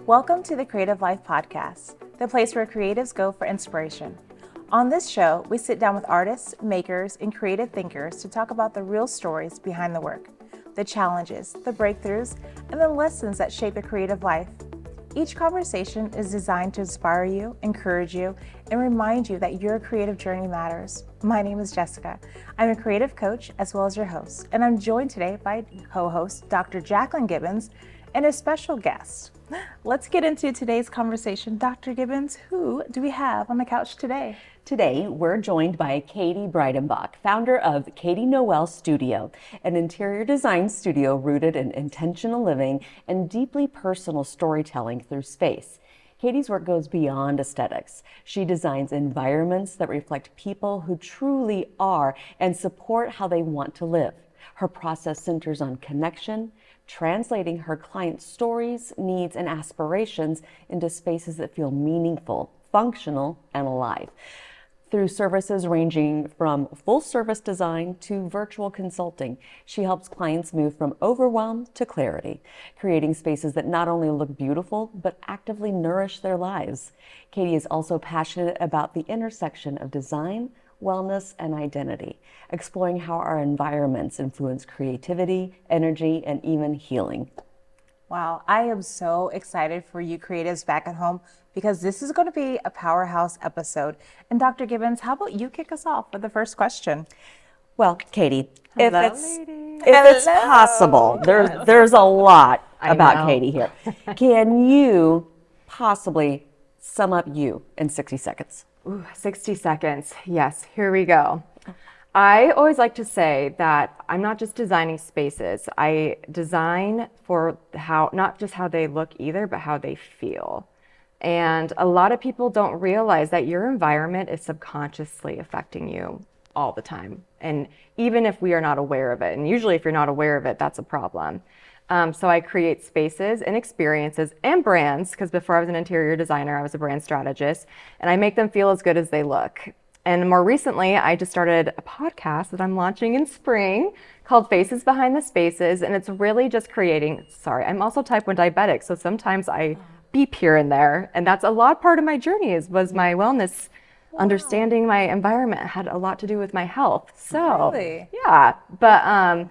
Welcome to the Creative Life Podcast, the place where creatives go for inspiration. On this show, we sit down with artists, makers, and creative thinkers to talk about the real stories behind the work, the challenges, the breakthroughs, and the lessons that shape a creative life. Each conversation is designed to inspire you, encourage you, and remind you that your creative journey matters. My name is Jessica. I'm a creative coach as well as your host, and I'm joined today by co-host Dr. Jacqueline Gibbons and a special guest. Let's get into today's conversation. Dr. Gibbons, who do we have on the couch today? Today, we're joined by Katie Breidenbach, founder of Katie Noel Studio, an interior design studio rooted in intentional living and deeply personal storytelling through space. Katie's work goes beyond aesthetics. She designs environments that reflect people who truly are and support how they want to live. Her process centers on connection, translating her clients' stories, needs, and aspirations into spaces that feel meaningful, functional, and alive. Through services ranging from full-service design to virtual consulting, she helps clients move from overwhelm to clarity, creating spaces that not only look beautiful, but actively nourish their lives. Katie is also passionate about the intersection of design, wellness, and identity, exploring how our environments influence creativity, energy, and even healing. Wow, I am so excited for you creatives back at home because this is going to be a powerhouse episode. And Dr. Gibbons, how about you kick us off with the first question? Well, Katie, if Hello, it's possible, there's a lot about Katie here. Can you possibly sum up you in 60 seconds? Ooh, 60 seconds. Yes, here we go. I always like to say that I'm not just designing spaces. I design for not just how they look either, but how they feel. And a lot of people don't realize that your environment is subconsciously affecting you all the time. And even if we are not aware of it, and usually if you're not aware of it, that's a problem. So I create spaces and experiences and brands, because before I was an interior designer, I was a brand strategist, and I make them feel as good as they look. And more recently, I just started a podcast that I'm launching in spring called Faces Behind the Spaces. And it's really just I'm also type 1 diabetic. So sometimes I beep here and there. And that's a lot part of my journey was my wellness. Wow. Understanding my environment had a lot to do with my health. So really? Yeah, but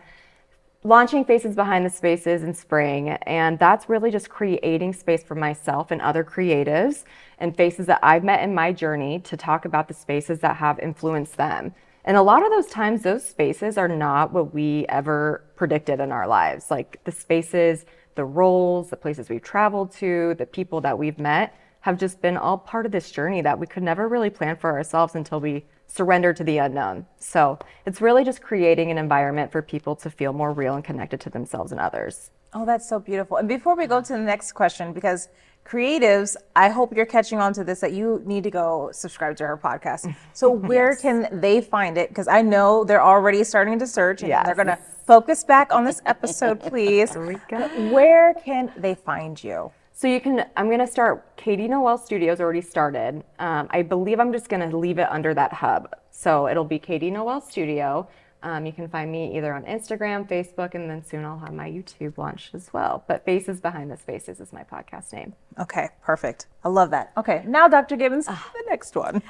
launching Faces Behind the Spaces in spring, and that's really just creating space for myself and other creatives and faces that I've met in my journey to talk about the spaces that have influenced them. And a lot of those times, those spaces are not what we ever predicted in our lives. Like the spaces, the roles, the places we've traveled to, the people that we've met have just been all part of this journey that we could never really plan for ourselves until we surrender to the unknown. So it's really just creating an environment for people to feel more real and connected to themselves and others. Oh, that's so beautiful. And before we go to the next question, because creatives, I hope you're catching on to this, that you need to go subscribe to her podcast. So where Yes. can they find it? Because I know they're already starting to search and Yes. they're going to focus back on this episode, please. There we go. Where can they find you? So I'm going to start, Katie Noel Studios already started. I believe I'm just going to leave it under that hub. So it'll be Katie Noel Studio. You can find me either on Instagram, Facebook, and then soon I'll have my YouTube launched as well. But Faces Behind the Spaces is my podcast name. Okay, perfect. I love that. Okay, now Dr. Gibbons, the next one.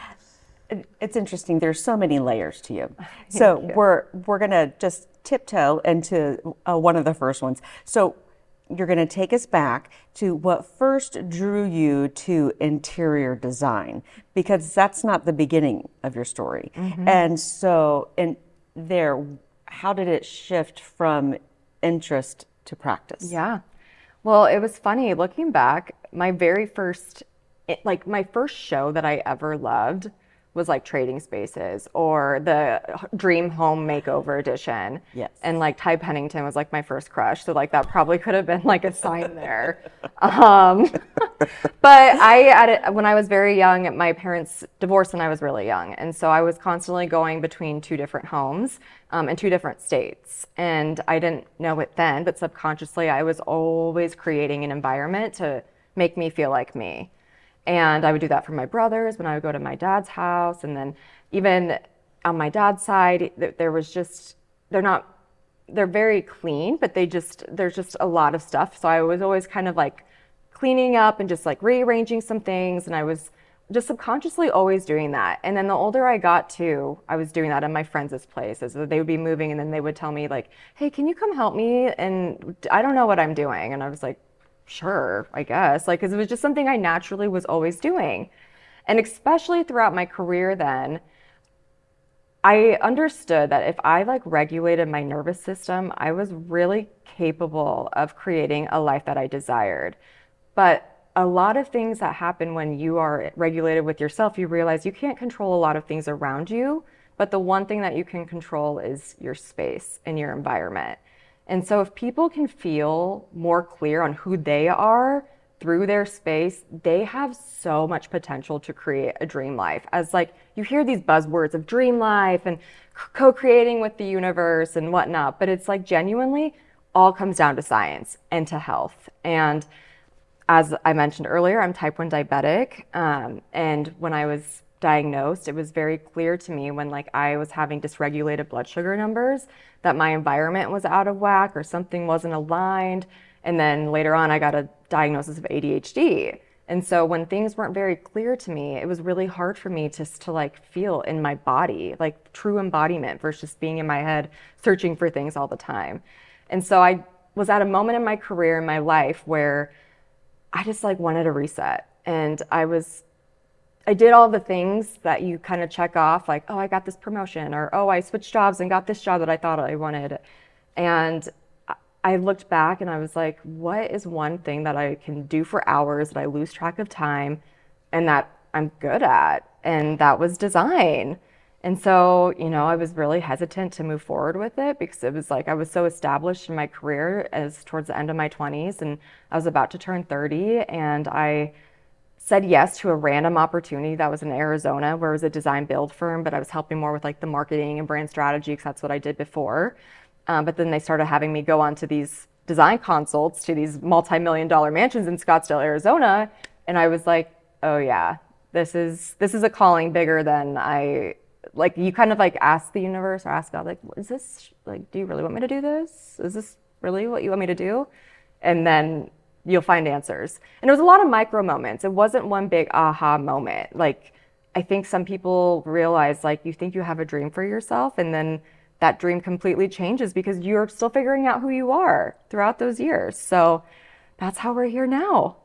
It's interesting. There's so many layers to you. So we're gonna just tiptoe into one of the first ones. So you're going to take us back to what first drew you to interior design, because that's not the beginning of your story. Mm-hmm. And so how did it shift from interest to practice? Yeah. Well, it was funny looking back, my first show that I ever loved was like Trading Spaces or the Dream Home Makeover Edition. Yes. And like Ty Pennington was like my first crush. So like that probably could have been like a sign there. But when I was very young, my parents divorced when I was really young. And so I was constantly going between two different homes in two different states. And I didn't know it then, but subconsciously I was always creating an environment to make me feel like me. And I would do that for my brothers when I would go to my dad's house. And then even on my dad's side, they're very clean, but there's just a lot of stuff. So I was always kind of like cleaning up and just like rearranging some things. And I was just subconsciously always doing that. And then the older I got too, I was doing that in my friends' places. They would be moving and then they would tell me like, hey, can you come help me? And I don't know what I'm doing. And I was like, sure, I guess. Like, 'cause it was just something I naturally was always doing. And especially throughout my career then, I understood that if I like regulated my nervous system, I was really capable of creating a life that I desired. But a lot of things that happen when you are regulated with yourself, you realize you can't control a lot of things around you, but the one thing that you can control is your space and your environment. And so if people can feel more clear on who they are through their space, they have so much potential to create a dream life. As like you hear these buzzwords of dream life and co-creating with the universe and whatnot, but it's like genuinely all comes down to science and to health. And as I mentioned earlier, I'm type 1 diabetic. And when I was diagnosed, it was very clear to me when like I was having dysregulated blood sugar numbers that my environment was out of whack or something wasn't aligned. And then later on, I got a diagnosis of ADHD. And so when things weren't very clear to me, it was really hard for me just to like feel in my body, like true embodiment versus just being in my head, searching for things all the time. And so I was at a moment in my career, in my life where I just like wanted a reset. And I did all the things that you kind of check off, like, oh, I got this promotion, or oh, I switched jobs and got this job that I thought I wanted. And I looked back and I was like, what is one thing that I can do for hours that I lose track of time and that I'm good at? And that was design. And so, you know, I was really hesitant to move forward with it because it was like I was so established in my career as towards the end of my 20s and I was about to turn 30 and I said yes to a random opportunity that was in Arizona where it was a design build firm, but I was helping more with like the marketing and brand strategy because that's what I did before. But then they started having me go on to these design consults to these multi-million-dollar mansions in Scottsdale, Arizona. And I was like, oh yeah, this is a calling bigger than like you kind of like ask the universe or ask God, like, is this like, do you really want me to do this? Is this really what you want me to do? And then you'll find answers. And it was a lot of micro moments. It wasn't one big aha moment. Like, I think some people realize like you think you have a dream for yourself and then that dream completely changes because you're still figuring out who you are throughout those years. So that's how we're here now.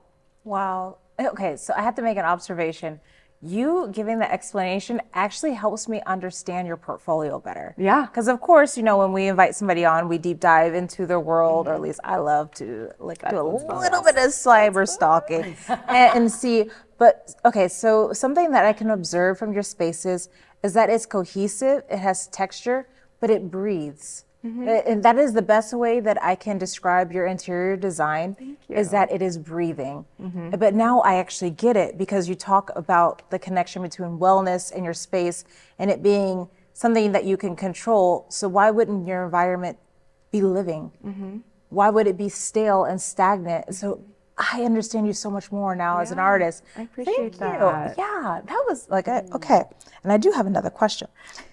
Wow. Okay, so I have to make an observation. You giving the explanation actually helps me understand your portfolio better. Yeah. Because of course, you know, when we invite somebody on, we deep dive into their world, or at least I love to like do a little bit of cyber stalking and see. But okay, so something that I can observe from your spaces is that it's cohesive, it has texture, but it breathes. And that is the best way that I can describe your interior design is that it is breathing. But now I actually get it because you talk about the connection between wellness and your space and it being something that you can control. So why wouldn't your environment be living? Why would it be stale and stagnant? So I understand you so much more now as an artist. I appreciate Thank that. you. Yeah, that was like, okay. And I do have another question.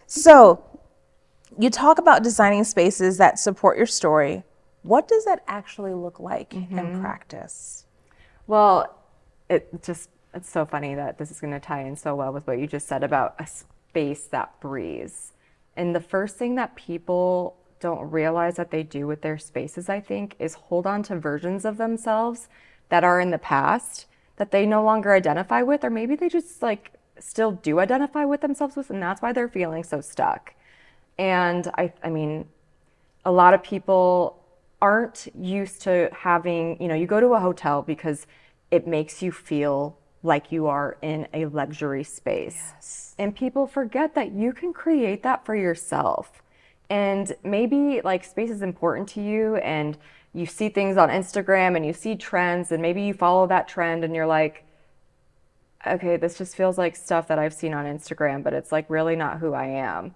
So you talk about designing spaces that support your story. What does that actually look like in practice? Well, it's so funny that this is going to tie in so well with what you just said about a space that breathes. And the first thing that people don't realize that they do with their spaces, I think, is hold on to versions of themselves that are in the past that they no longer identify with, or maybe they just like still do identify with themselves with, and that's why they're feeling so stuck. And I mean, a lot of people aren't used to having, you know, you go to a hotel because it makes you feel like you are in a luxury space. Yes. And people forget that you can create that for yourself. And maybe like space is important to you and you see things on Instagram and you see trends and maybe you follow that trend and you're like, okay, this just feels like stuff that I've seen on Instagram, but it's like really not who I am.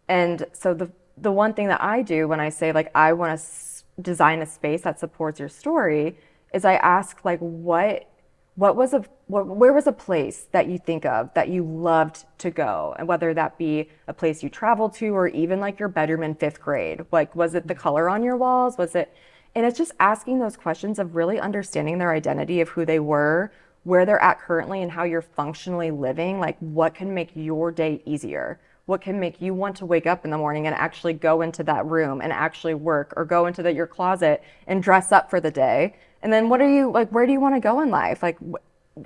And so the one thing that I do when I say like I want to design a space that supports your story is I ask like where was a place that you think of that you loved to go, and whether that be a place you traveled to or even like your bedroom in 5th grade. Like, was it the color on your walls? Was it And it's just asking those questions of really understanding their identity of who they were, where they're at currently, and how you're functionally living. Like, what can make your day easier? What can make you want to wake up in the morning and actually go into that room and actually work, or go into your closet and dress up for the day? And then what are you like, where do you want to go in life? Like,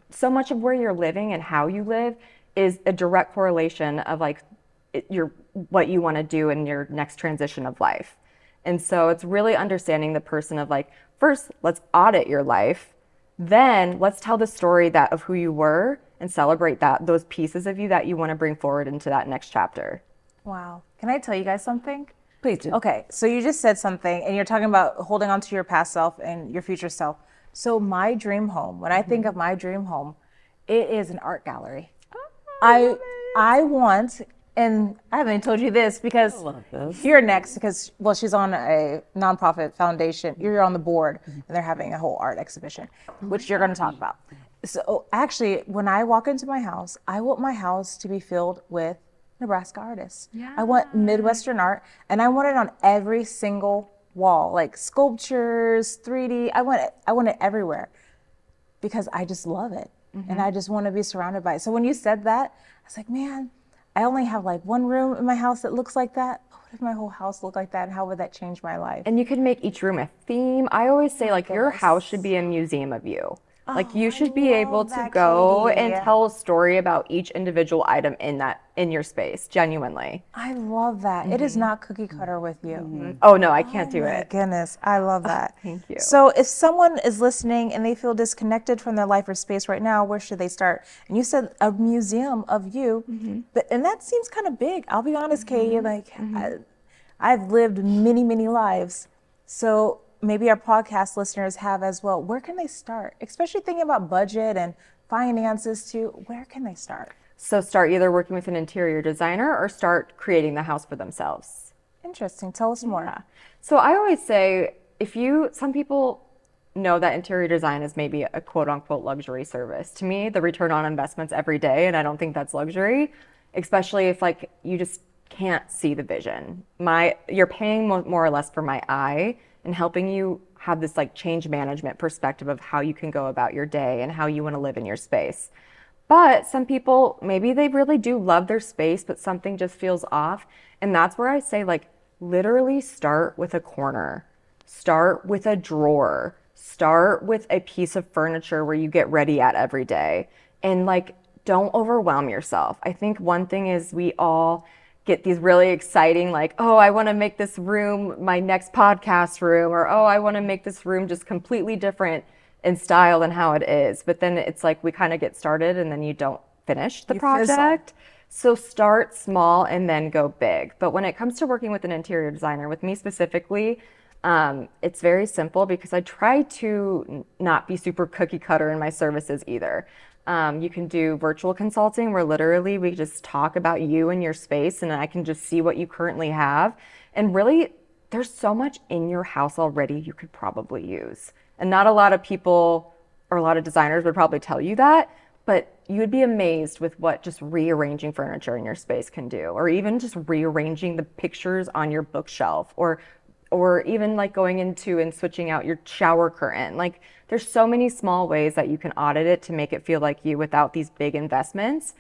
so much of where you're living and how you live is a direct correlation of like what you want to do in your next transition of life. And so it's really understanding the person of like, first, let's audit your life. Then let's tell the story of who you were and celebrate those pieces of you that you want to bring forward into that next chapter. Wow. Can I tell you guys something? Please do. Okay, so you just said something and you're talking about holding on to your past self and your future self. So my dream home, when I think of my dream home, it is an art gallery. I want, and I haven't even told you this because you're next, because, well, she's on a nonprofit foundation. You're on the board, and they're having a whole art exhibition, which you're going to talk about. So actually, when I walk into my house, I want my house to be filled with Nebraska artists. Yeah. I want Midwestern art, and I want it on every single wall, like sculptures, 3D. I want it everywhere because I just love it. And I just want to be surrounded by it. So when you said that, I was like, man, I only have like one room in my house that looks like that. But what if my whole house looked like that? And how would that change my life? And you could make each room a theme. I always say like your house should be a museum of you. Like you should be able to go and tell a story about each individual item in your space, genuinely. I love that. It is not cookie cutter with you. Oh no, I can't do My it. goodness, I love that. Thank you. So if someone is listening and they feel disconnected from their life or space right now, where should they start? And you said a museum of you, and that seems kind of big. I'll be honest, Katie, like I've lived many, many lives. So maybe our podcast listeners have as well. Where can they start? Especially thinking about budget and finances too. Where can they start? So start either working with an interior designer or start creating the house for themselves. Interesting. Tell us more. Yeah. So I always say, some people know that interior design is maybe a quote unquote luxury service. To me, the return on investment's every day, and I don't think that's luxury, especially if like you just can't see the vision. You're paying more or less for my eye and helping you have this like change management perspective of how you can go about your day and how you want to live in your space. But some people, maybe they really do love their space, but something just feels off. And that's where I say like, literally start with a corner, start with a drawer, start with a piece of furniture where you get ready at every day. And like, don't overwhelm yourself. I think one thing is we all get these really exciting, like, oh, I want to make this room my next podcast room, or oh, I want to make this room just completely different in style than how it is. But then it's like we kind of get started and then you don't finish the project. So start small and then go big. But when it comes to working with an interior designer, with me specifically, it's very simple because I try to not be super cookie cutter in my services either. You can do virtual consulting where literally we just talk about you and your space and I can just see what you currently have. And really, there's so much in your house already you could probably use. And not a lot of people or a lot of designers would probably tell you that, but you would be amazed with what just rearranging furniture in your space can do, or even just rearranging the pictures on your bookshelf, or even like going into and switching out your shower curtain. Like there's so many small ways that you can audit it to make it feel like you without these big investments.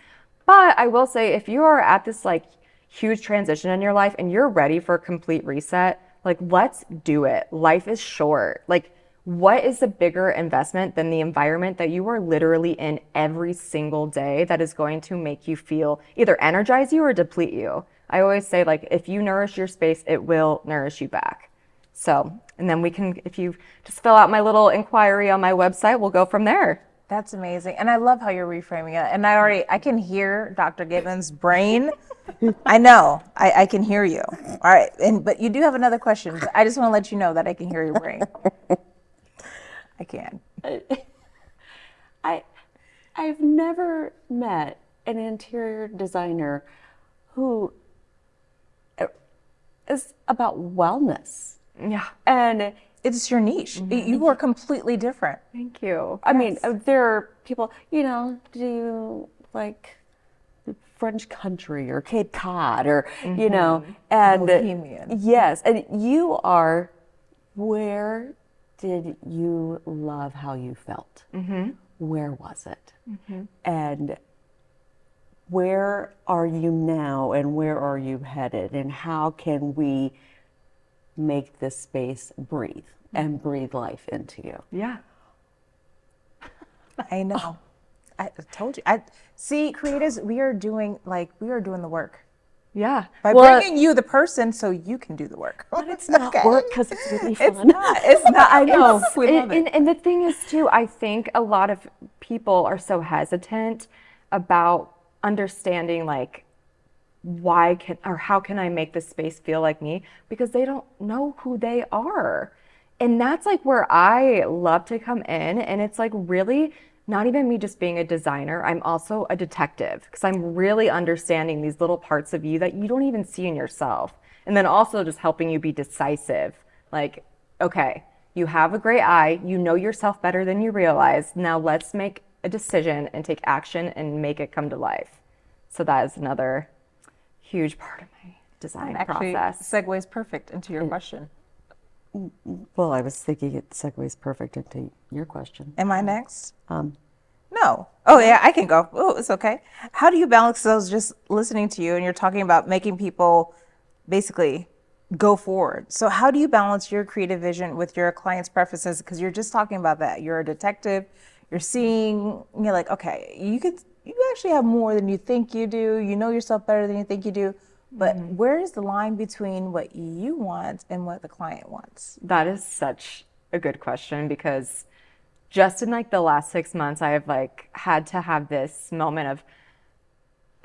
But I will say, if you are at this like huge transition in your life and you're ready for a complete reset, like let's do it. Life is short. Like what is a bigger investment than the environment that you are literally in every single day that is going to make you feel either energize you or deplete you? I always say, like, if you nourish your space, it will nourish you back. So, and then we can, if you just fill out my little inquiry on my website, we'll go from there. That's amazing. And I love how you're reframing it. And I can hear Dr. Gibbons' brain. I know, I can hear you. All right. But you do have another question. But I just want to let you know that I can hear your brain. I can. I've never met an interior designer who is about wellness. Yeah. And it's your niche. You are completely different. Thank you. I mean, there are people, do you like French country or Cape Cod or, and Bohemian. yes. And you are Where did you love how you felt? Where was it? And where are you now, and where are you headed, and how can we make this space breathe and breathe life into you? Yeah. I know. I told you. I see, creatives, we are doing the work Yeah. by bringing you the person so you can do the work. But it's not work because it's really fun. It's not. I know. We love it. And the thing is too, I think a lot of people are so hesitant about understanding like how can I make this space feel like me, because they don't know who they are. And that's like where I love to come in, and it's like really not even me just being a designer, I'm also a detective, because I'm really understanding these little parts of you that you don't even see in yourself. And then also just helping you be decisive. Like, okay, you have a great eye, you know yourself better than you realize. Now let's make a decision and take action and make it come to life. So that is another huge part of my design process. Segues perfect into your question. Well, I was thinking it segues perfect into your question. Am I next? No. Oh, yeah, I can go. Oh, it's okay. How do you balance those, just listening to you and you're talking about making people basically go forward? So how do you balance your creative vision with your client's preferences? Because you're just talking about that. You're a detective. You're seeing, you're like, okay, you actually have more than you think you do. You know yourself better than you think you do. But where is the line between what you want and what the client wants? That is such a good question, because just in like the last 6 months, I have like had to have this moment of,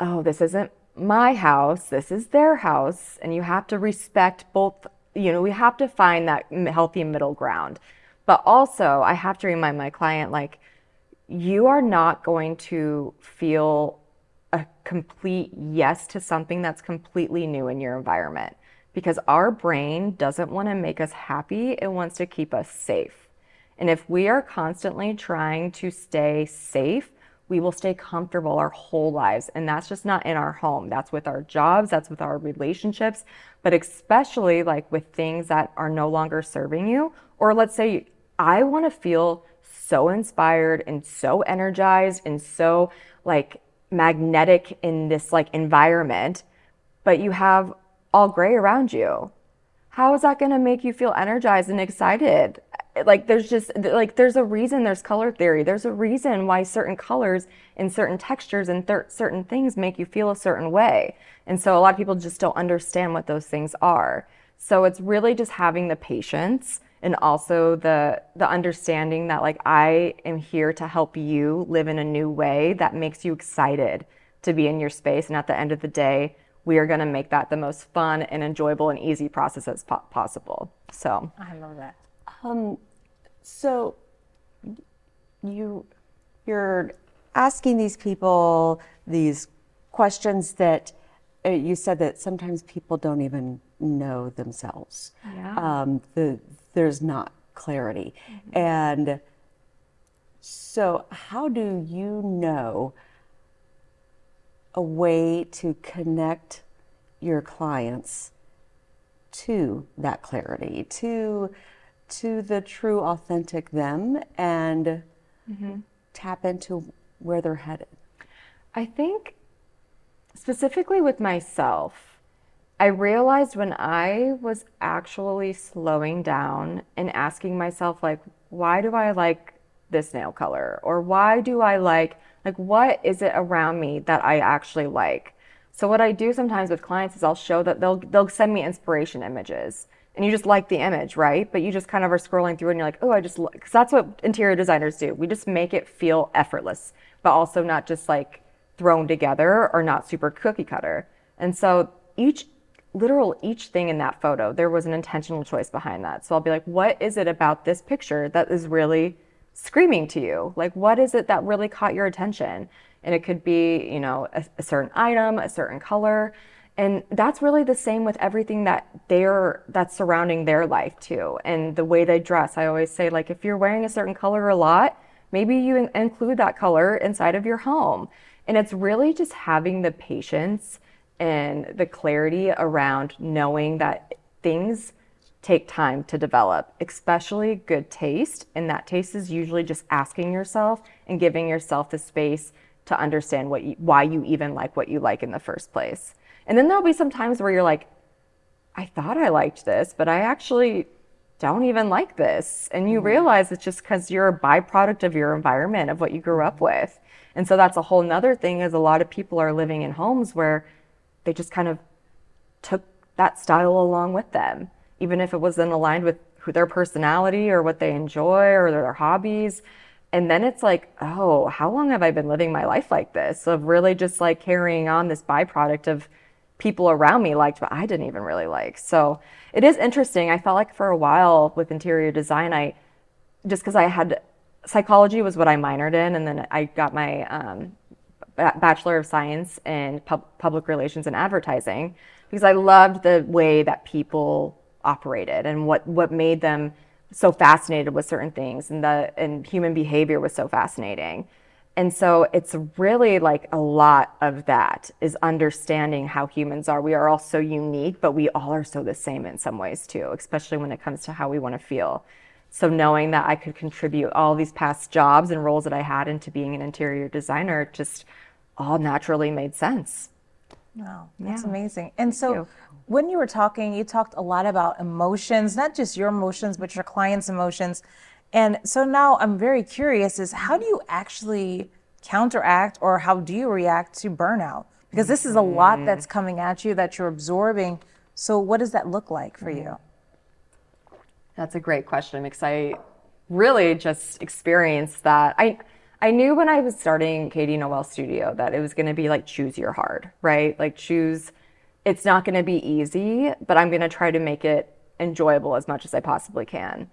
oh, this isn't my house, this is their house. And you have to respect both, we have to find that healthy middle ground. But also I have to remind my client, like, you are not going to feel a complete yes to something that's completely new in your environment, because our brain doesn't want to make us happy. It wants to keep us safe. And if we are constantly trying to stay safe, we will stay comfortable our whole lives. And that's just not in our home. That's with our jobs, that's with our relationships, but especially like with things that are no longer serving you. Or let's say I want to feel so inspired and so energized and so like magnetic in this like environment, but you have all gray around you. How is that going to make you feel energized and excited? Like there's a reason there's color theory. There's a reason why certain colors and certain textures and certain things make you feel a certain way. And so a lot of people just don't understand what those things are. So it's really just having the patience and also the understanding that like I am here to help you live in a new way that makes you excited to be in your space. And at the end of the day, we are going to make that the most fun and enjoyable and easy process as possible. So I love that. So you're asking these people these questions that you said that sometimes people don't even know themselves. yeah. There's not clarity. And so how do you know a way to connect your clients to that clarity, to the true authentic them, and tap into where they're headed? I think specifically with myself, I realized when I was actually slowing down and asking myself, like, why do I like this nail color? Or why do I like, what is it around me that I actually like? So what I do sometimes with clients is I'll show that they'll send me inspiration images, and you just like the image, right? But you just kind of are scrolling through and you're like, oh, I just look, because that's what interior designers do. We just make it feel effortless, but also not just like thrown together or not super cookie cutter. And so each thing in that photo, there was an intentional choice behind that. So I'll be like, what is it about this picture that is really screaming to you? Like, what is it that really caught your attention? And it could be, a certain item, a certain color. And that's really the same with everything that's surrounding their life too. And the way they dress, I always say, like, if you're wearing a certain color a lot, maybe you include that color inside of your home. And it's really just having the patience and the clarity around knowing that things take time to develop, especially good taste. And that taste is usually just asking yourself and giving yourself the space to understand why you even like what you like in the first place. And then there'll be some times where you're like, I thought I liked this, but I actually don't even like this. And you realize it's just because you're a byproduct of your environment, of what you grew up with. And so that's a whole nother thing, is a lot of people are living in homes where they just kind of took that style along with them, even if it wasn't aligned with their personality or what they enjoy or their hobbies. And then it's like, oh, how long have I been living my life like this? Of really just like carrying on this byproduct of people around me liked, but I didn't even really like. So it is interesting. I felt like for a while with interior design, just because I had psychology was what I minored in, and then I got my Bachelor of Science in Public Relations and Advertising, because I loved the way that people operated and what made them so fascinated with certain things, and human behavior was so fascinating. And so it's really like a lot of that is understanding how humans are. We are all so unique, but we all are so the same in some ways too, especially when it comes to how we want to feel. So knowing that I could contribute all these past jobs and roles that I had into being an interior designer just all naturally made sense. Wow, that's Yeah. amazing. And so you. when you were talking, you talked a lot about emotions, not just your emotions, but your clients' emotions. And so now I'm very curious, is how do you actually counteract, or how do you react to burnout? Because this is a lot that's coming at you that you're absorbing. So what does that look like for you? That's a great question, because I really just experienced that. I knew when I was starting Katie Noel Studio that it was going to be like choose your hard, right? Like it's not going to be easy, but I'm going to try to make it enjoyable as much as I possibly can.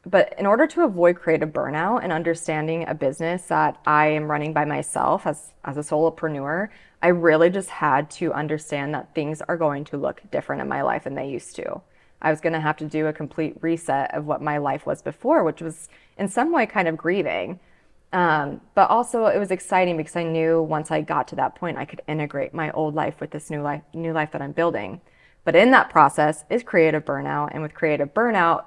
But in order to avoid creative burnout and understanding a business that I am running by myself as a solopreneur, I really just had to understand that things are going to look different in my life than they used to. I was going to have to do a complete reset of what my life was before, which was in some way kind of grieving. But also it was exciting because I knew once I got to that point, I could integrate my old life with this new life that I'm building. But in that process is creative burnout. And with creative burnout,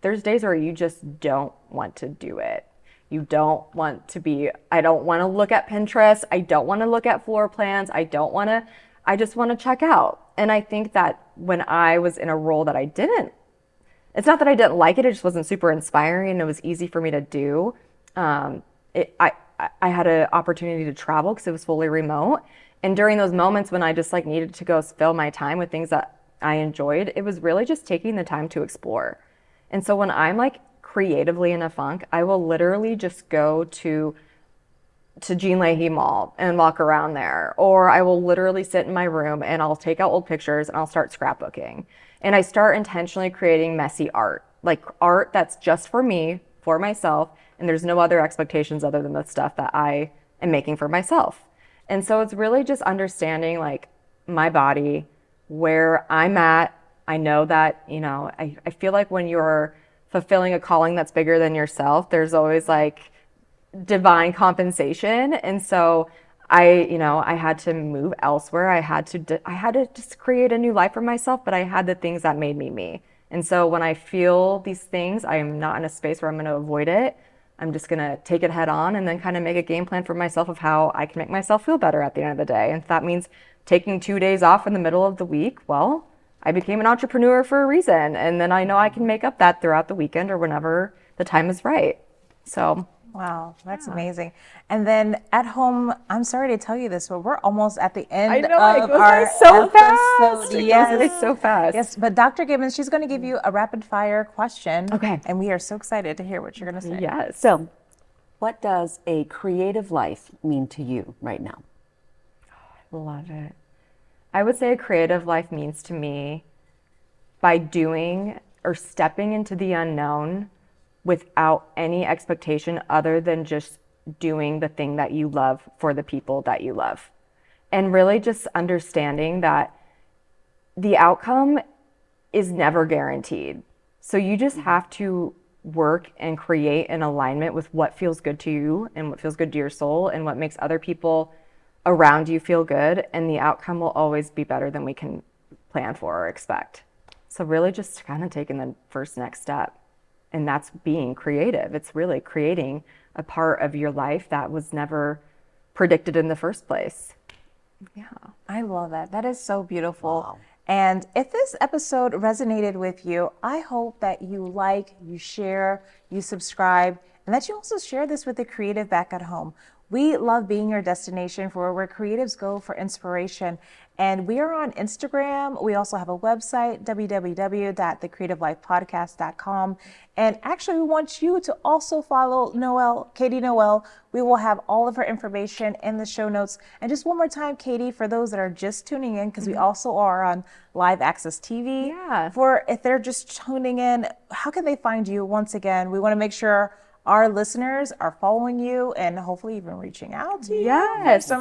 there's days where you just don't want to do it. You don't want to I don't want to look at Pinterest. I don't want to look at floor plans. I just want to check out. And I think that when I was in a role that it's not that I didn't like it, it just wasn't super inspiring and it was easy for me to do. I had an opportunity to travel because it was fully remote. And during those moments when I just like needed to go fill my time with things that I enjoyed, it was really just taking the time to explore. And so when I'm like creatively in a funk, I will literally just go to Jean Leahy Mall and walk around there. Or I will literally sit in my room and I'll take out old pictures and I'll start scrapbooking. And I start intentionally creating messy art, like art that's just for me, for myself, and there's no other expectations other than the stuff that I am making for myself. And so it's really just understanding like my body, where I'm at. I know that, I feel like when you're fulfilling a calling that's bigger than yourself, there's always like divine compensation. And so I had to move elsewhere. I had to just create a new life for myself, but I had the things that made me me. And so when I feel these things, I am not in a space where I'm going to avoid it. I'm just going to take it head on and then kind of make a game plan for myself of how I can make myself feel better at the end of the day. And if that means taking 2 days off in the middle of the week, well, I became an entrepreneur for a reason. And then I know I can make up that throughout the weekend or whenever the time is right. So wow, that's amazing. And then at home, I'm sorry to tell you this, but we're almost at the end of our so fast. episode. Yes, it's so fast. Yes, but Dr. Gibbons, she's going to give you a rapid fire question. Okay. And we are so excited to hear what you're going to say. Yes. So, what does a creative life mean to you right now? Love it. I would say a creative life means to me by doing or stepping into the unknown without any expectation other than just doing the thing that you love for the people that you love. And really just understanding that the outcome is never guaranteed. So you just have to work and create an alignment with what feels good to you and what feels good to your soul and what makes other people around you feel good. And the outcome will always be better than we can plan for or expect. So really just kind of taking the first next step. And that's being creative. It's really creating a part of your life that was never predicted in the first place. Yeah. I love that. That is so beautiful. Wow. And if this episode resonated with you, I hope that you like, you share, you subscribe, and that you also share this with the creative back at home. We love being your destination for where creatives go for inspiration. And we are on Instagram. We also have a website, www.thecreativelifepodcast.com. And actually, we want you to also follow Noelle, Katie Noelle. We will have all of her information in the show notes. And just one more time, Katie, for those that are just tuning in, because we also are on Live Access TV. Yeah. For if they're just tuning in, how can they find you? Once again, we want to make sure our listeners are following you and hopefully even reaching out to you. Yes.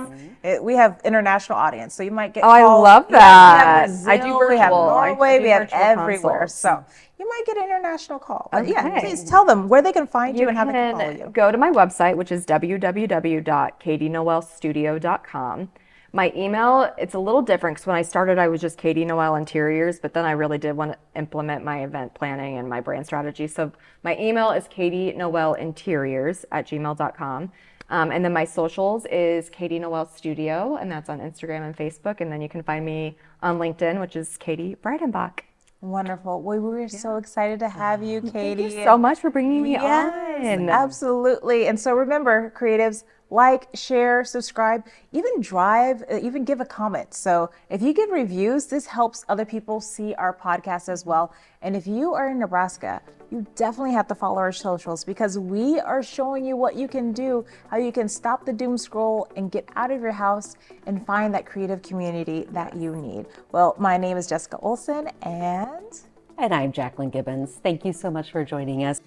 We have international audience, so you might get Oh, I calls. love that. We have Brazil, we have Norway, we have virtual everywhere. consults. So you might get an international call. But yeah, Okay. please tell them where they can find you and how they can follow you. Go to my website, which is www.katienoelstudio.com. My email, it's a little different because when I started, I was just Katie Noelle Interiors, but then I really did want to implement my event planning and my brand strategy. So my email is katienoelleinteriors@gmail.com. And then my socials is Katie Noelle Studio, and that's on Instagram and Facebook. And then you can find me on LinkedIn, which is Katie Breidenbach. Wonderful. Well, we're so excited to have you, Katie. Thank you so much for bringing me Yes, on. absolutely. And so remember, creatives, like, share, subscribe, even drive, even give a comment. So if you give reviews, this helps other people see our podcast as well. And if you are in Nebraska, you definitely have to follow our socials because we are showing you what you can do, how you can stop the doom scroll and get out of your house and find that creative community that you need. Well, my name is Jessica Olson and I'm Jacqueline Gibbons. Thank you so much for joining us.